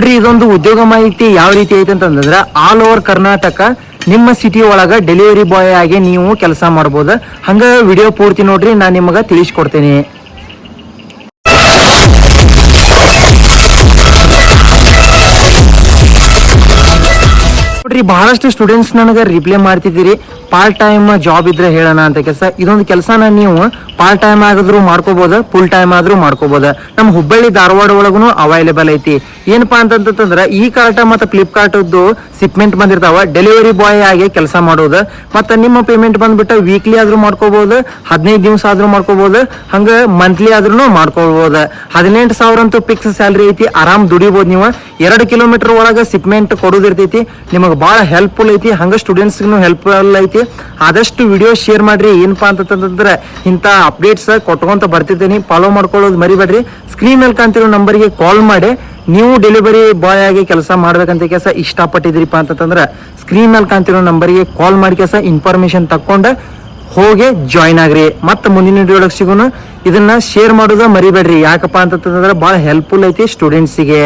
ನೋಡ್ರಿ ಇದೊಂದು ಉದ್ಯೋಗ ಮಾಹಿತಿ ಯಾವ ರೀತಿ ಐತೆ ಅಂತಂದ್ರೆ ಆಲ್ ಓವರ್ ಕರ್ನಾಟಕ ನಿಮ್ಮ ಸಿಟಿ ಒಳಗ ಡೆಲಿವರಿ ಬಾಯ್ ಆಗಿ ನೀವು ಕೆಲಸ ಮಾಡಬಹುದು. ಹಂಗ ವಿಡಿಯೋ ಪೂರ್ತಿ ನೋಡ್ರಿ, ನಾನು ನಿಮಗೆ ತಿಳಿಸ್ಕೊಡ್ತೇನೆ. ನೋಡ್ರಿ ಬಹಳಷ್ಟು ಸ್ಟೂಡೆಂಟ್ಸ್ ನನಗೆ ರಿಪ್ಲೈ ಮಾಡ್ತಿದ್ದೀರಿ, ಪಾರ್ಟ್ ಟೈಮ್ ಜಾಬ್ ಇದ್ರೆ ಹೇಳೋಣ ಅಂತ ಕೆಲಸ. ಇದೊಂದು ಕೆಲಸನ ನೀವು ಪಾರ್ಟ್ ಟೈಮ್ ಆದ್ರೂ ಮಾಡ್ಕೋಬಹುದು, ಫುಲ್ ಟೈಮ್ ಆದ್ರೂ ಮಾಡ್ಕೋಬಹುದು. ನಮ್ಮ ಹುಬ್ಬಳ್ಳಿ ಧಾರವಾಡ ಒಳಗೂ ಅವೈಲೇಬಲ್ ಐತಿ. ಏನಪ್ಪಾ ಅಂತಂದ್ರೆ ಈ ಕಾರ್ಟ್ ಮತ್ತೆ ಫ್ಲಿಪ್ಕಾರ್ಟ್ ಶಿಪ್ಮೆಂಟ್ ಬಂದಿರ್ತಾವ, ಡೆಲಿವರಿ ಬಾಯ್ ಆಗಿ ಕೆಲಸ ಮಾಡೋದು. ಮತ್ತೆ ನಿಮ್ಮ ಪೇಮೆಂಟ್ ಬಂದ್ಬಿಟ್ಟು ವೀಕ್ಲಿ ಆದ್ರೂ ಮಾಡ್ಕೋಬಹುದು, 15 ದಿವಸ ಆದ್ರೂ ಮಾಡ್ಕೋಬಹುದು, ಹಂಗ ಮಂತ್ಲಿ ಆದ್ರೂ ಮಾಡ್ಕೋಬಹುದು. 18,000 ಅಂತೂ ಫಿಕ್ಸ್ ಸ್ಯಾಲರಿ ಐತಿ, ಆರಾಮ್ ದುಡಿಬಹುದು. ನೀವು 2 ಕಿಲೋಮೀಟರ್ ಒಳಗ ಶಿಪ್ಮೆಂಟ್ ಕೊಡೋದಿರ್ತೈತಿ, ನಿಮಗೆ ಬಹಳ ಹೆಲ್ಪ್ಫುಲ್ ಐತಿ. ಹಂಗ ಸ್ಟೂಡೆಂಟ್ಸ್ಗೂ ಹೆಲ್ಪ್ಫುಲ್ ಐತಿ. ಆದಷ್ಟು ವಿಡಿಯೋ ಶೇರ್ ಮಾಡ್ರಿ. ಏನಪ್ಪಾ ಅಂತಂದ್ರೆ ಇಂಥ ಅಪ್ಡೇಟ್ಸ್ ಕೊಟ್ಕೊಂತ ಬರ್ತಿದ್ದೀನಿ, ಫಾಲೋ ಮಾಡ್ಕೊಳ್ಳೋದು ಮರಿಬೇಡ್ರಿ. ಸ್ಕ್ರೀನ್ ಮೇಲೆ ಕಾಣ್ತಿರೋ ನಂಬರ್ಗೆ ಕಾಲ್ ಮಾಡಿ ನೀವು ಡೆಲಿವರಿ ಬಾಯ್ ಆಗಿ ಕೆಲಸ ಮಾಡ್ಬೇಕಂತ ಕೆಲಸ ಇಷ್ಟಪಟ್ಟಿದ್ರಿಪ್ಪ ಅಂತಂದ್ರೆ ಸ್ಕ್ರೀನ್ ಮೇಲೆ ಕಾಣ್ತಿರೋ ನಂಬರ್ಗೆ ಕಾಲ್ ಮಾಡಿ ಕೆಲಸ ಇನ್ಫಾರ್ಮೇಶನ್ ತಕ್ಕೊಂಡು ಹೋಗಿ ಜಾಯ್ನ್ ಆಗ್ರಿ. ಮತ್ತೆ ಮುಂದಿನ ವಿಡಿಯೋ ಸಿಗೋಣ. ಇದನ್ನ ಶೇರ್ ಮಾಡೋದು ಮರಿಬೇಡ್ರಿ. ಯಾಕಪ್ಪ ಅಂತಂದ್ರೆ ಬಹಳ ಹೆಲ್ಪ್ಫುಲ್ ಐತಿ ಸ್ಟೂಡೆಂಟ್ಸಿಗೆ.